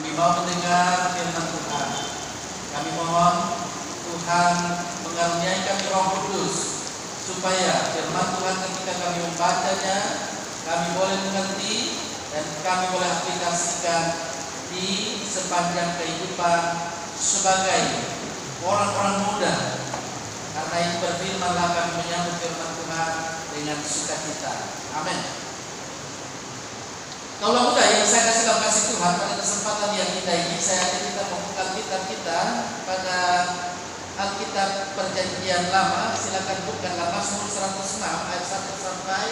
Kami mau mendengar firman Tuhan. Kami mohon Tuhan mengaruniai kami Roh Kudus, supaya firman Tuhan ketika kami membacanya, kami boleh mengerti dan kami boleh aplikasikan di sepanjang kehidupan sebagai orang-orang muda. Karena itu berfirmanlah, kami menyambut firman Tuhan dengan sukacita. Amin. Kaulah muda yang saya kasih dalam kasih Tuhan, pada kesempatan yang indah ini saya ajak kita membuka Alkitab kita pada Alkitab Perjanjian Lama. Silakan buka dalam Mazmur 106 ayat 1 sampai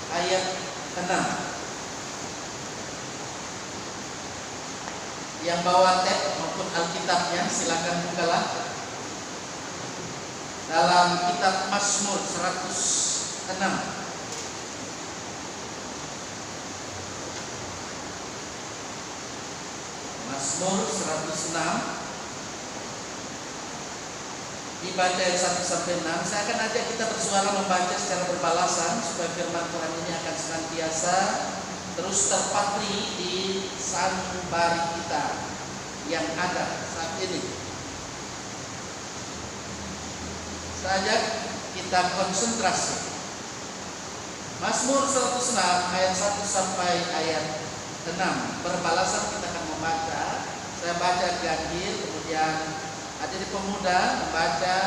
ayat 6. Yang bawa tab maupun Alkitabnya silakan bukalah dalam kitab Mazmur 106. Mazmur 106 dibaca ayat 1 sampai 6. Saya akan ajak kita bersuara membaca secara berbalasan supaya firman Tuhan ini akan senantiasa terus terpatri di sanubari kita yang ada saat ini. Saya ajak kita konsentrasi. Mazmur 106 ayat 1 sampai ayat 6. Berbalasan kita akan membaca. Saya baca ganjil, kemudian adik pemuda membaca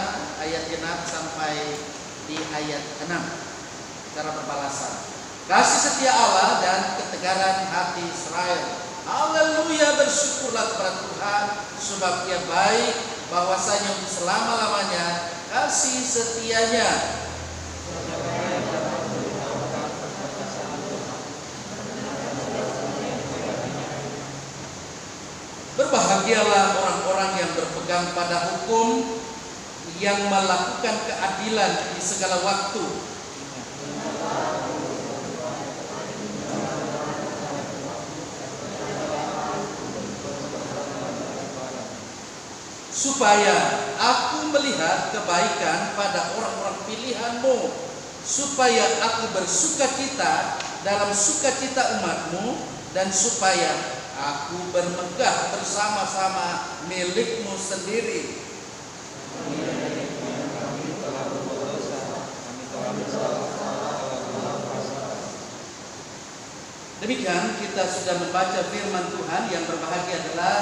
ayat genap sampai di ayat 6 secara berbalasan. Kasih setia Allah dan ketegaran hati Israel. Haleluya, bersyukurlah kepada Tuhan, sebab Dia baik, bahwasanya untuk selama-lamanya kasih setianya. Berbahagialah orang-orang yang berpegang pada hukum, yang melakukan keadilan di segala waktu. Supaya aku melihat kebaikan pada orang-orang pilihan-Mu, supaya aku bersukacita dalam sukacita umat-Mu, dan supaya aku bermegah bersama-sama milik-Mu sendiri. Demikian kita sudah membaca firman Tuhan. Yang berbahagia adalah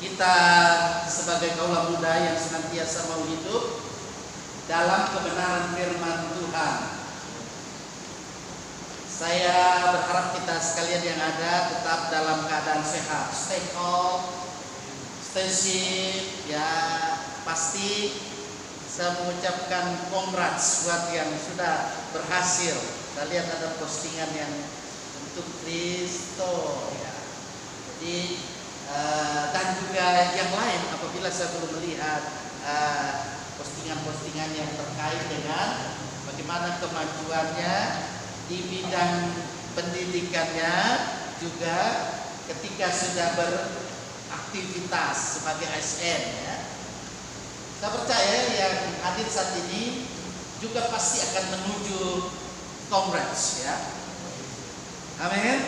kita sebagai kaulah muda yang senantiasa mau hidup dalam kebenaran firman Tuhan. Saya berharap kita sekalian yang ada tetap dalam keadaan sehat. Stay healthy, stay safe. Ya, pasti saya mengucapkan congrats buat yang sudah berhasil. Kita lihat ada postingan yang untuk Kristo. Ya. Jadi dan juga yang lain, apabila saya belum melihat postingan-postingan yang terkait dengan bagaimana kemajuannya di bidang pendidikannya, juga ketika sudah beraktivitas sebagai ASN, ya. Saya percaya yang hadir saat ini juga pasti akan menuju congrats, ya. Amin.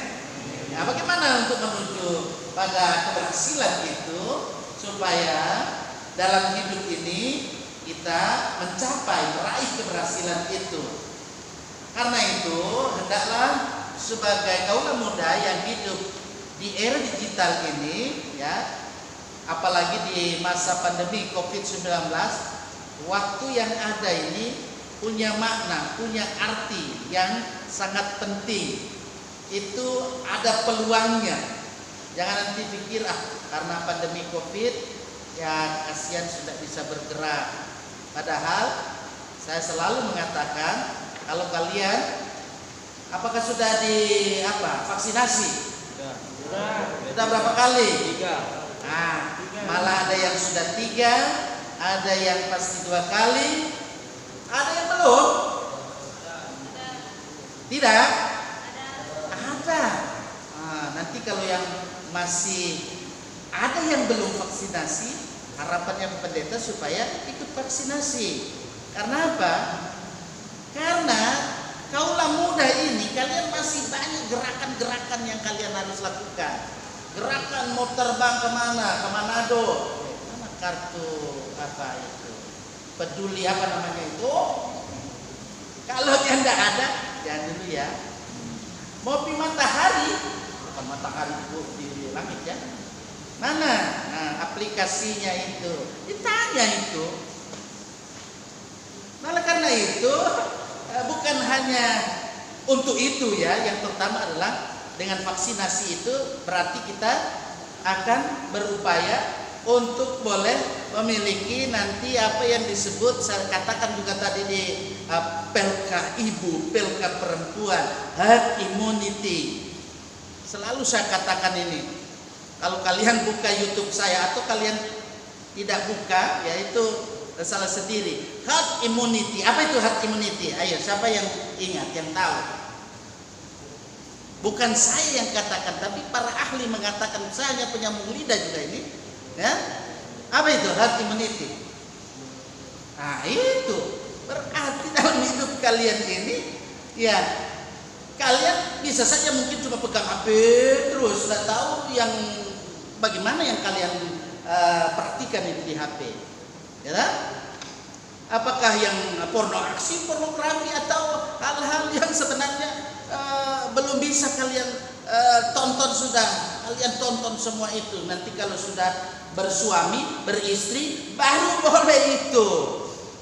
Ya, bagaimana untuk menuju pada keberhasilan itu, supaya dalam hidup ini kita mencapai, meraih keberhasilan itu. Karena itu hendaklah sebagai kaulah muda yang hidup di era digital ini, ya, apalagi di masa pandemi COVID-19, waktu yang ada ini punya makna, punya arti yang sangat penting. Itu ada peluangnya. Jangan nanti pikir karena pandemi COVID ya kasihan sudah bisa bergerak. Padahal saya selalu mengatakan, kalau kalian apakah sudah vaksinasi? Sudah berapa kali? 3. Nah, malah ada yang sudah 3, ada yang pasti 2 kali, ada yang belum. Tidak? Ada. Nah, nanti kalau yang masih ada yang belum vaksinasi, harapannya pendeta supaya ikut vaksinasi. Karena apa? Karena kaulah muda ini, kalian masih banyak gerakan-gerakan yang kalian harus lakukan. gerakan mau terbang kemana, ke Manado, mana kartu apa itu, peduli apa namanya itu. Kalau dia tidak ada, jangan dulu ya. Mau pergi matahari, bukan matahari di langit ya. Mana? Nah, aplikasinya itu, ditanya itu. Nah, karena itu bukan hanya untuk itu ya. Yang pertama adalah dengan vaksinasi itu berarti kita akan berupaya untuk boleh memiliki nanti apa yang disebut, saya katakan juga tadi di pelka ibu, pelka perempuan, herd immunity. Selalu saya katakan ini. Kalau kalian buka YouTube saya atau kalian tidak buka, yaitu salah sendiri. Herd immunity. Apa itu herd immunity? Ayo, siapa yang ingat, yang tahu? Bukan saya yang katakan, tapi para ahli mengatakan. Saya hanya penyambung lidah juga ini. Ya? Apa itu herd immunity? Nah, itu berarti dalam hidup kalian ini, ya kalian bisa saja mungkin cuma pegang HP terus, nggak tahu yang bagaimana yang kalian praktikan itu di HP, ya kan? Apakah yang pornografi atau hal-hal yang sebenarnya belum bisa kalian tonton sudah, kalian tonton semua itu. Nanti kalau sudah bersuami, beristri, baru boleh itu.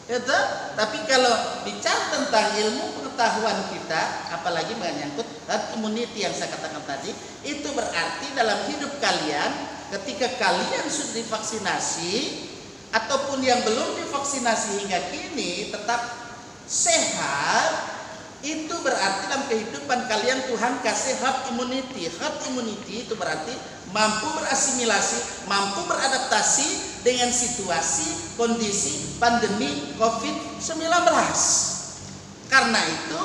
Gitu? Tapi kalau bicara tentang ilmu pengetahuan kita, apalagi menyangkut herd immunity yang saya katakan tadi, itu berarti dalam hidup kalian, ketika kalian sudah divaksinasi ataupun yang belum divaksinasi hingga kini tetap sehat, itu berarti dalam kehidupan kalian Tuhan kasih herd immunity. Herd immunity itu berarti mampu berasimilasi, mampu beradaptasi dengan situasi, kondisi, pandemi COVID-19. Karena itu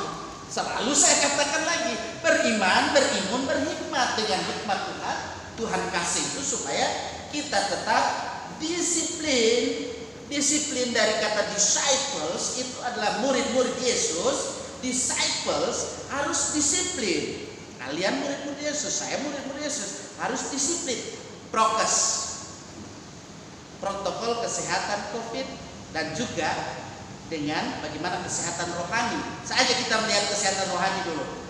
selalu saya katakan lagi, beriman, berimun, berhikmat. Dengan hikmat Tuhan, Tuhan kasih itu supaya kita tetap disiplin. Disiplin dari kata disciples itu adalah murid-murid Yesus. Disciples harus disiplin. Kalian murid-murid Yesus, saya murid-murid Yesus, harus disiplin. Prokes, protokol kesehatan COVID, dan juga dengan bagaimana kesehatan rohani. Saja kita melihat kesehatan rohani dulu.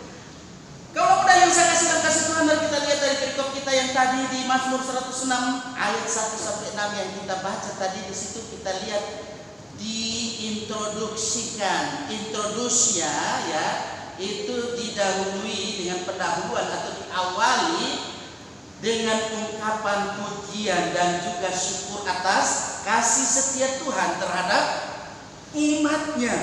Kalau udah yang saya kasih Tuhan, mari kita lihat dari perikop kita yang tadi di Mazmur 106 ayat 1 sampai 6 yang kita baca tadi. Di situ kita lihat diintroduksikan, introduksinya ya, itu didahului dengan pendahuluan atau diawali dengan ungkapan pujian dan juga syukur atas kasih setia Tuhan terhadap umatnya.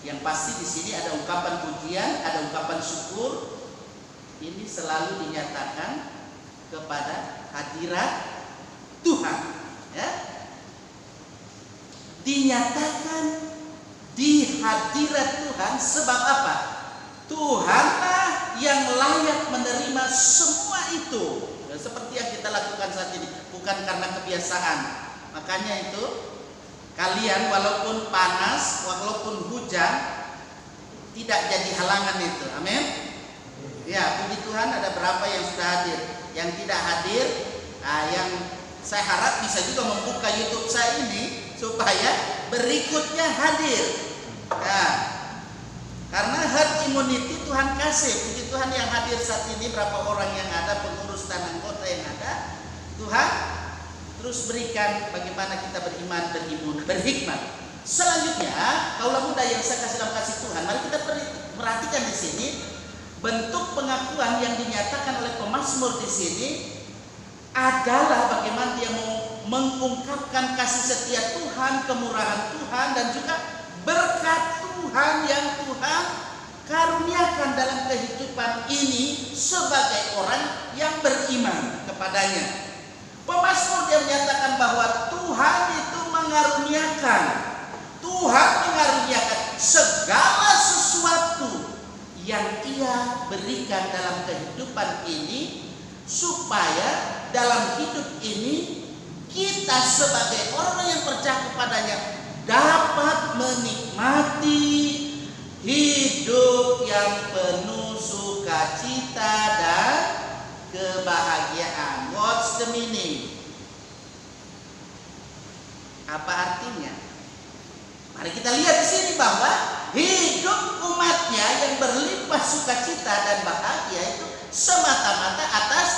Yang pasti di sini ada ungkapan pujian, ada ungkapan syukur. Ini selalu dinyatakan kepada hadirat Tuhan, ya. Dinyatakan di hadirat Tuhan sebab apa? Tuhanlah yang layak menerima semua itu. Dan seperti yang kita lakukan saat ini, bukan karena kebiasaan. Makanya itu kalian walaupun panas, walaupun hujan, tidak jadi halangan itu. Amin. Ya, puji Tuhan ada berapa yang sudah hadir. Yang tidak hadir, yang saya harap bisa juga membuka YouTube saya ini supaya berikutnya hadir. Nah, karena herd immunity Tuhan kasih. Puji Tuhan yang hadir saat ini, berapa orang yang ada, pengurus dan anggota yang ada, Tuhan terus berikan bagaimana kita beriman, berimun, berhikmat. Selanjutnya, kaulah muda yang saya kasih dalam kasih Tuhan, mari kita perhatikan di sini bentuk pengakuan yang dinyatakan oleh pemazmur di sini adalah bagaimana dia mau mengungkapkan kasih setia Tuhan, kemurahan Tuhan, dan juga berkat Tuhan yang Tuhan karuniakan dalam kehidupan ini sebagai orang yang beriman kepadanya. Pemazmur dia menyatakan bahwa Tuhan itu mengaruniakan, Tuhan mengaruniakan segala sesuatu yang Ia berikan dalam kehidupan ini, supaya dalam hidup ini kita sebagai orang yang percaya kepadanya dapat menikmati hidup yang penuh sukacita dan kebahagiaan. What's the meaning? Apa artinya? Mari kita lihat di sini bahwa hidup umatnya yang berlimpah sukacita dan bahagia itu semata-mata atas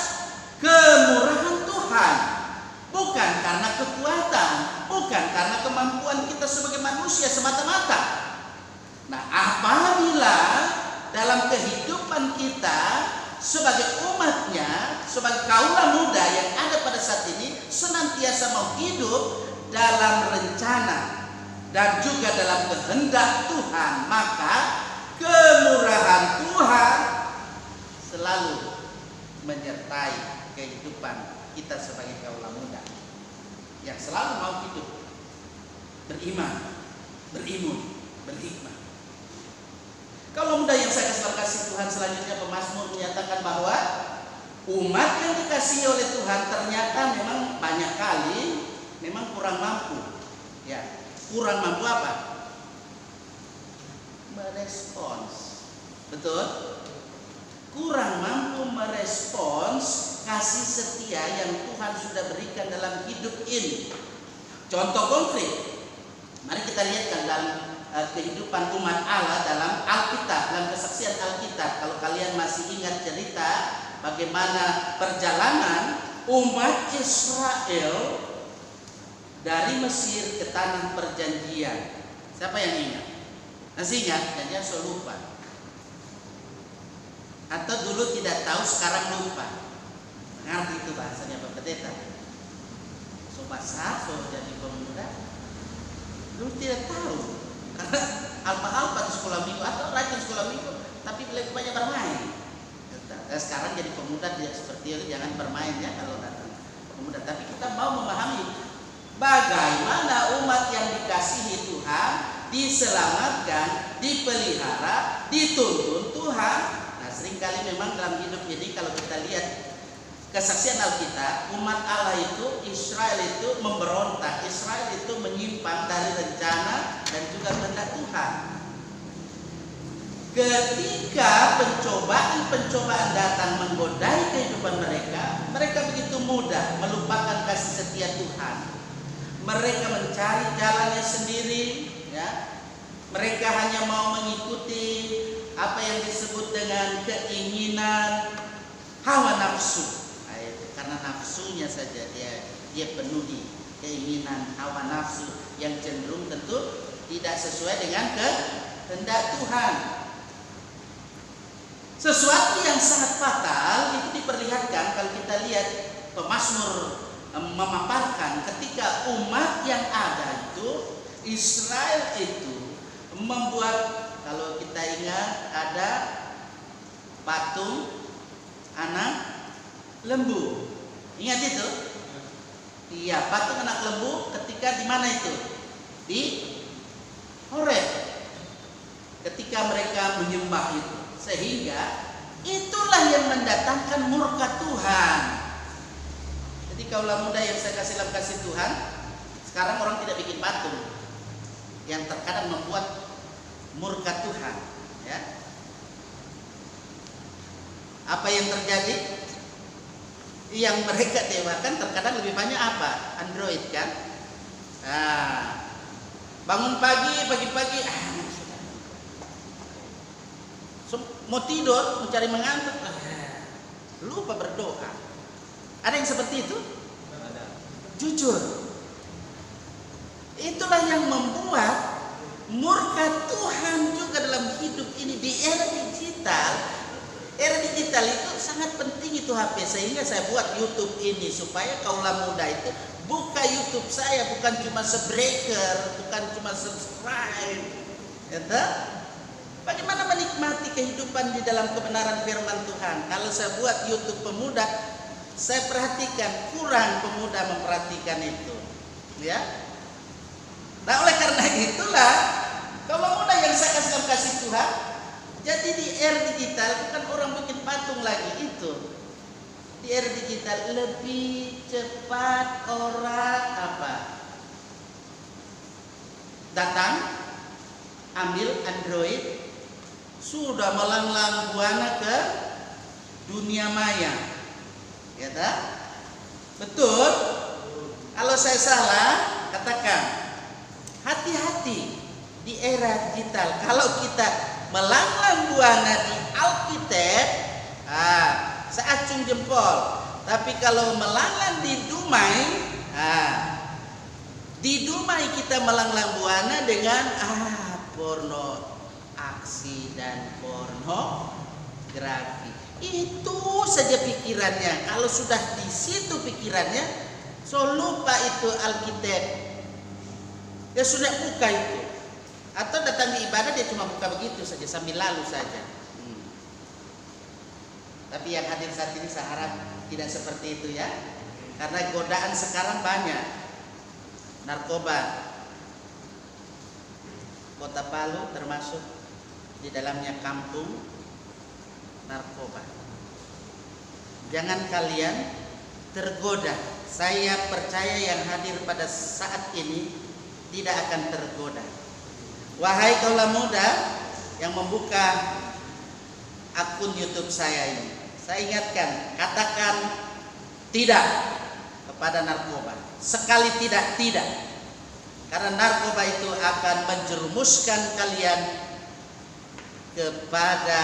kemurahan Tuhan, bukan karena kekuatan, bukan karena kemampuan kita sebagai manusia semata-mata. Nah, apabila dalam kehidupan kita sebagai umatnya, sebagai kaula muda yang ada pada saat ini senantiasa mau hidup dalam rencana dan juga dalam kehendak Tuhan, maka kemurahan Tuhan selalu menyertai kehidupan kita sebagai kaula muda yang selalu mau hidup beriman, berimun, berhikmah. Kaula muda yang saya kasih Tuhan, selanjutnya pemazmur menyatakan bahwa umat yang dikasihi oleh Tuhan ternyata memang banyak kali memang kurang mampu. Ya, kurang mampu apa? Merespons. Betul? Kurang mampu merespons kasih setia yang Tuhan sudah berikan dalam hidup ini. Contoh konkret, mari kita lihat kan dalam kehidupan umat Allah dalam Alkitab, dalam kesaksian Alkitab. Kalau kalian masih ingat cerita bagaimana perjalanan umat Israel dari Mesir ke tanah perjanjian. Siapa yang ingat? Masih ingat? Jangan so lupa. Atau dulu tidak tahu, sekarang lupa. Ngerti itu bahasanya Pak Pendeta? So basah, so jadi pemuda. Dulu tidak tahu. Karena alpa-alpa di sekolah minggu atau rajin sekolah minggu, tapi lebih banyak bermain. Dan sekarang jadi pemuda tidak seperti itu, jangan bermain ya kalau datang pemuda. Tapi kita mau memahami bagaimana umat yang dikasihi Tuhan diselamatkan, dipelihara, dituntun Tuhan. Nah, seringkali memang dalam hidup ini kalau kita lihat kesaksian Alkitab, umat Allah itu, Israel itu memberontak, Israel itu menyimpang dari rencana dan juga kehendak Tuhan. Ketika pencobaan datang menggodai kehidupan mereka, mereka begitu mudah melupakan kasih setia Tuhan. Mereka mencari jalannya sendiri, ya. Mereka hanya mau mengikuti apa yang disebut dengan keinginan hawa nafsu. Karena nafsunya saja dia penuhi keinginan hawa nafsu yang cenderung tentu tidak sesuai dengan kehendak Tuhan. Sesuatu yang sangat fatal itu diperlihatkan kalau kita lihat pemazmur memaparkan ketika umat yang ada itu, Israel itu membuat, kalau kita ingat ada patung anak lembu. Ingat itu? Iya, patung anak lembu ketika di mana itu? Di Horeb. Ketika mereka menyembah itu, sehingga itulah yang mendatangkan murka Tuhan. Jadi kaulah muda yang saya kasih dalam kasih Tuhan, sekarang orang tidak bikin patung yang terkadang membuat murka Tuhan, ya. Apa yang terjadi? Yang mereka dewakan terkadang lebih banyak apa? Android kan? Bangun pagi-pagi, mau tidur, mencari mengantuk, lupa berdoa. Ada yang seperti itu? Ada. Jujur, itulah yang membuat murka Tuhan juga dalam hidup ini di era digital. Era digital itu sangat penting itu HP, sehingga saya buat YouTube ini supaya kaula muda itu buka YouTube saya bukan cuma subscriber, bukan cuma subscribe, ya. Bagaimana menikmati kehidupan di dalam kebenaran firman Tuhan? Kalau saya buat YouTube pemuda, saya perhatikan kurang pemuda memperhatikan itu, ya. Nah, oleh karena itulah kaula muda yang saya kasih Tuhan. Jadi di era digital bukan orang bikin patung lagi itu. Di era digital lebih cepat orang apa? Datang, ambil Android, sudah melanglang buana ke dunia maya. Ya? Betul? Kalau saya salah, katakan. Hati-hati di era digital. Kalau kita melanglang buana di Alkitab, saya acung jempol. Tapi kalau melanglang di Dumai, di Dumai kita melanglang buana dengan porno aksi dan pornografi. Itu saja pikirannya. Kalau sudah di situ pikirannya, so lupa itu Alkitab. Dia sudah buka itu. Atau datang di ibadah dia cuma buka begitu saja sambil lalu saja. Tapi yang hadir saat ini saya harap tidak seperti itu ya. Karena godaan sekarang banyak. Narkoba. Kota Palu termasuk di dalamnya kampung narkoba. Jangan kalian tergoda. Saya percaya yang hadir pada saat ini tidak akan tergoda. Wahai kaula muda yang membuka akun YouTube saya ini, saya ingatkan, katakan tidak kepada narkoba. Sekali tidak. Karena narkoba itu akan menjerumuskan kalian kepada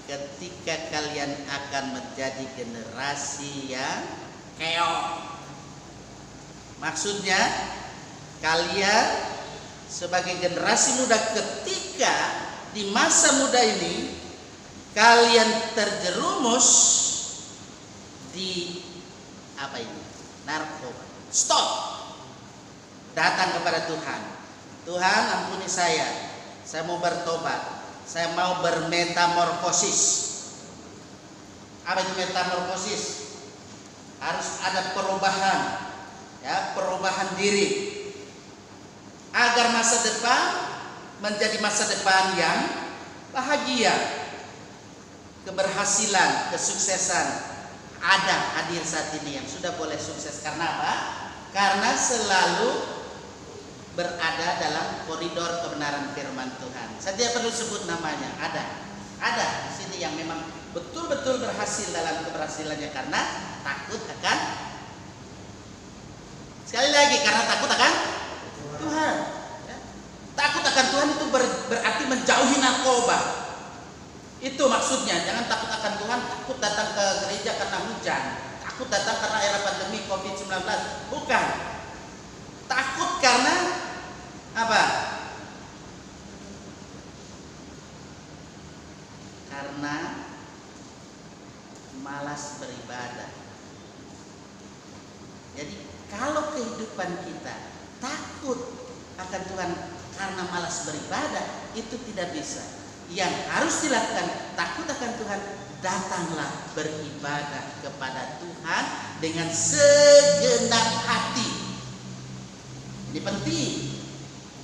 ketika kalian akan menjadi generasi yang keok. Maksudnya kalian sebagai generasi muda ketika di masa muda ini kalian terjerumus di narkoba. Stop. Datang kepada Tuhan. Tuhan, ampuni saya mau bertobat. Saya mau bermetamorfosis. Apa itu metamorfosis? Harus ada perubahan, ya, perubahan diri. Agar masa depan menjadi masa depan yang bahagia. Keberhasilan, kesuksesan ada hadir saat ini yang sudah boleh sukses. Karena apa? Karena selalu berada dalam koridor kebenaran firman Tuhan. Saya tidak perlu sebut namanya, ada di sini yang memang betul-betul berhasil dalam keberhasilannya karena takut akan, sekali lagi, karena takut akan Tuhan. Ya. Takut akan Tuhan itu berarti menjauhi narkoba. Itu maksudnya. Jangan takut akan Tuhan, takut datang ke gereja karena hujan, takut datang karena era pandemi COVID-19. Bukan. Takut karena apa? Karena malas beribadah. Jadi kalau kehidupan kita takut akan Tuhan karena malas beribadah, itu tidak bisa. Yang harus dilakukan, takut akan Tuhan, datanglah beribadah kepada Tuhan dengan segenap hati. Ini penting.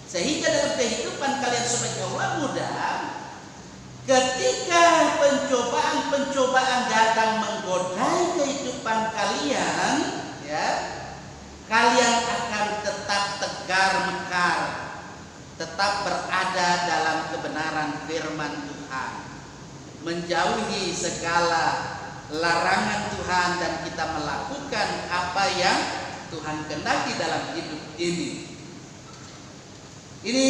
Sehingga dalam kehidupan kalian sebagai orang muda, ketika pencobaan-pencobaan datang menggodai kehidupan kalian, ya, kalian akan tetap tegar mekar, tetap berada dalam kebenaran firman Tuhan, menjauhi segala larangan Tuhan, dan kita melakukan apa yang Tuhan kehendaki dalam hidup ini. Ini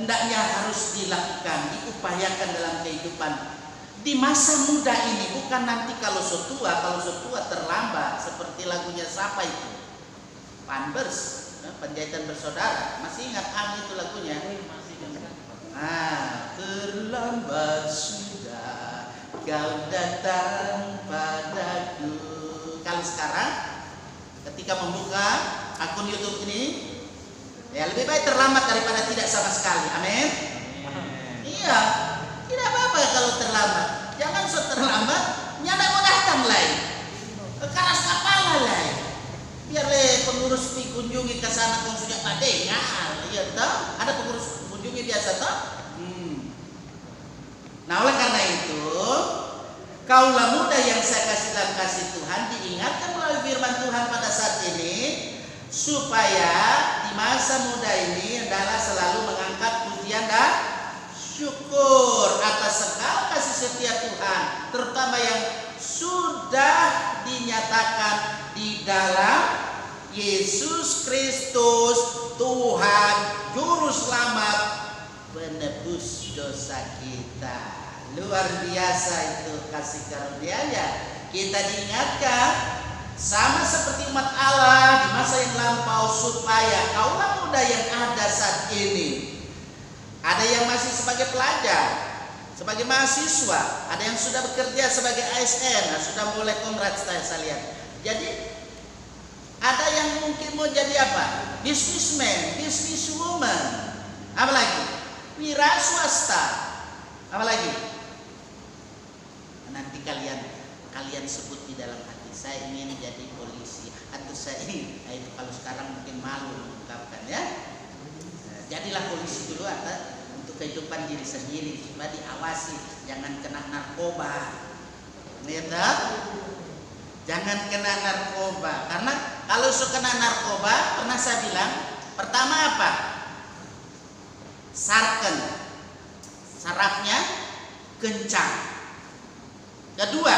hendaknya harus dilakukan, diupayakan dalam kehidupan di masa muda ini, bukan nanti kalau setua terlambat. Seperti lagunya siapa itu? Panbers, Penjahitan Bersaudara. Masih ingat itu lagunya? Terlambat sudah kau datang padaku. Kalau sekarang ketika membuka akun YouTube ini, ya lebih baik terlambat daripada tidak sama sekali. Amin. Iya, tidak apa-apa kalau terlambat. Jangan terlambat, nyada mau datang lain. Keras kepala lain. Biar pengurus kunjungi ke sana konsumnya padengal, iya toh? Ada pengurus kunjungi biasa toh? Nah, oleh karena itu, kaulah muda yang saya kasih dalam kasih Tuhan diingatkan melalui firman Tuhan pada saat ini, supaya di masa muda ini adalah selalu mengangkat pujian dan syukur atas segala kasih setia Tuhan, terutama yang sudah dinyatakan menyatakan di dalam Yesus Kristus Tuhan Juru Selamat penebus dosa kita. Luar biasa itu kasih karunia-Nya. Kita diingatkan sama seperti umat Allah di masa yang lampau, supaya kaulah muda yang ada saat ini, ada yang masih sebagai pelajar, sebagai mahasiswa, ada yang sudah bekerja sebagai ASN, sudah mulai kongrat saya lihat. Jadi ada yang mungkin mau jadi apa? Businessman, businesswoman, apa lagi? Wira swasta, apa lagi? Nanti kalian sebut di dalam hati, saya ingin jadi polisi, atau saya ingin, itu kalau sekarang mungkin malu mengungkapkan ya. Jadilah polisi dulu atau untuk kehidupan diri sendiri, supaya diawasi, jangan kena narkoba. Jangan kena narkoba, karena kalau kena narkoba, pernah saya bilang, pertama apa? Sarken, sarafnya kencang. Kedua,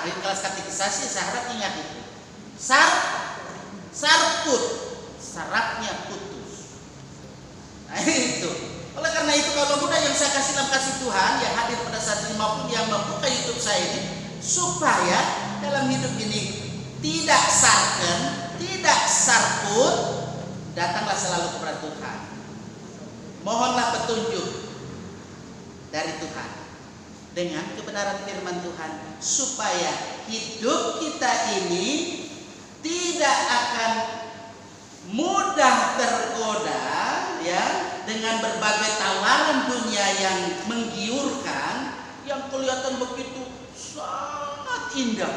di kelas katekisasi saya harap ingat itu. Sarput, sarafnya putus. Nah itu. Oleh karena itu, kalau muda yang saya kasih dalam kasih Tuhan yang hadir pada saat ini maupun yang membuka YouTube saya ini, supaya dalam hidup ini tidak sarken, tidak sarput, datanglah selalu kepada Tuhan. Mohonlah petunjuk dari Tuhan dengan kebenaran firman Tuhan, supaya hidup kita ini tidak akan mudah tergoda ya dengan berbagai tawaran dunia yang menggiurkan, yang kelihatan begitu sangat indah,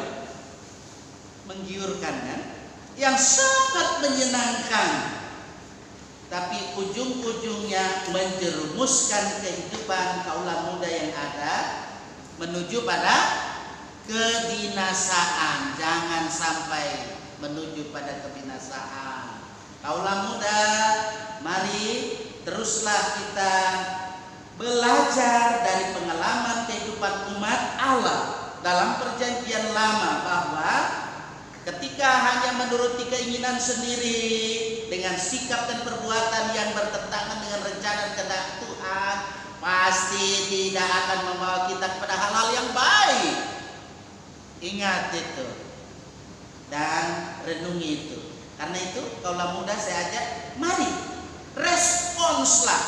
menggiurkan kan, yang sangat menyenangkan, tapi ujung-ujungnya menjerumuskan kehidupan kaulah muda yang ada menuju pada kebinasaan. Jangan sampai menuju pada kebinasaan. Kaulah muda, mari teruslah kita belajar dari pengalaman kehidupan umat Allah dalam perjanjian lama, bahwa ketika hanya menuruti keinginan sendiri dengan sikap dan perbuatan yang bertentangan dengan rencana dan kehendak Tuhan, pasti tidak akan membawa kita kepada hal-hal yang baik. Ingat itu dan renungi itu. Karena itu, kaulah muda saya ajak, mari responslah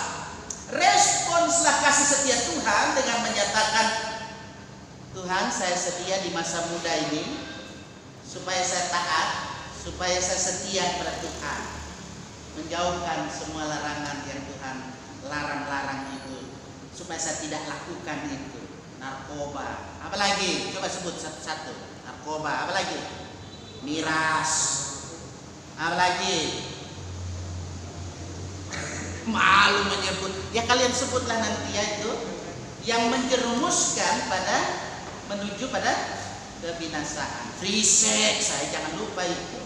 kasih setia Tuhan dengan menyatakan, Tuhan, saya setia di masa muda ini, supaya saya taat, supaya saya setia kepada Tuhan, menjauhkan semua larangan yang Tuhan larang-larang itu, supaya saya tidak lakukan itu. Narkoba, apalagi? Coba sebut satu-satu. Narkoba, apalagi? Miras, apalagi? Malu menyebut, ya kalian sebutlah nanti ya, itu yang menjerumuskan pada menuju pada kebinasaan. Free sex, saya jangan lupa itu.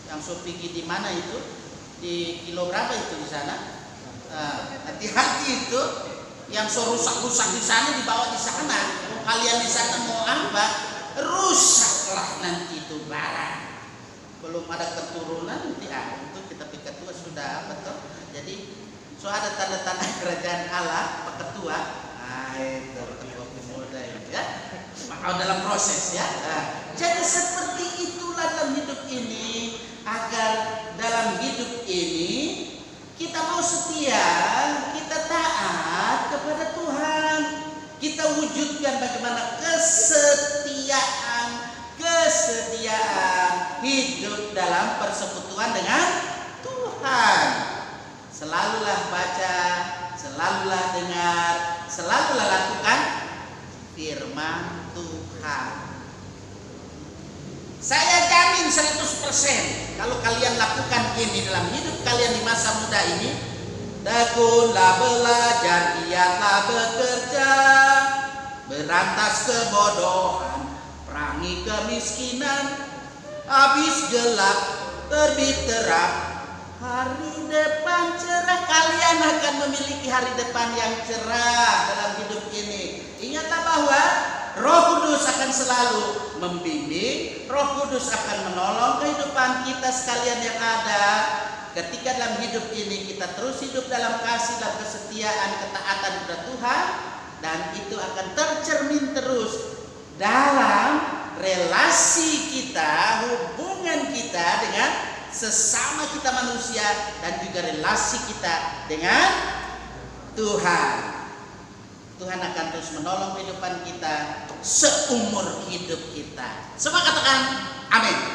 Yang Sopigi di mana itu? Di kilo berapa itu di sana? Hati-hati itu. Yang so rusak-rusak di sana dibawa di sana. Kalian di sana mau apa? Rusaklah nanti itu barang. Belum ada keturunan nanti itu kita pikir tua sudah betul. Jadi so ada tanda-tanda kerajaan Allah, Pak Ketua. Itu ketua pemuda itu ya. Maka dalam proses ya. Jadi seperti itulah dalam hidup ini, agar dalam hidup ini kita mau setia, kita taat kepada Tuhan, kita wujudkan bagaimana kesetiaan hidup dalam persekutuan dengan Tuhan. Selalulah baca, selalulah dengar, selalulah lakukan firman Tuhan. Saya jamin 100% kalau kalian lakukan ini dalam hidup kalian di masa muda ini, tekunlah belajar, giatlah bekerja, berantas kebodohan, perangi kemiskinan, habis gelap terbit terang, hari depan cerah. Kalian akan memiliki hari depan yang cerah dalam hidup ini. Ingatlah bahwa Roh Kudus akan selalu membimbing, Roh Kudus akan menolong kehidupan kita sekalian yang ada. Ketika dalam hidup ini kita terus hidup dalam kasih dan kesetiaan, ketaatan kepada Tuhan, dan itu akan tercermin terus dalam relasi kita, hubungan kita dengan sesama kita manusia, dan juga relasi kita dengan Tuhan. Tuhan akan terus menolong kehidupan kita seumur hidup kita. Semua katakan amin.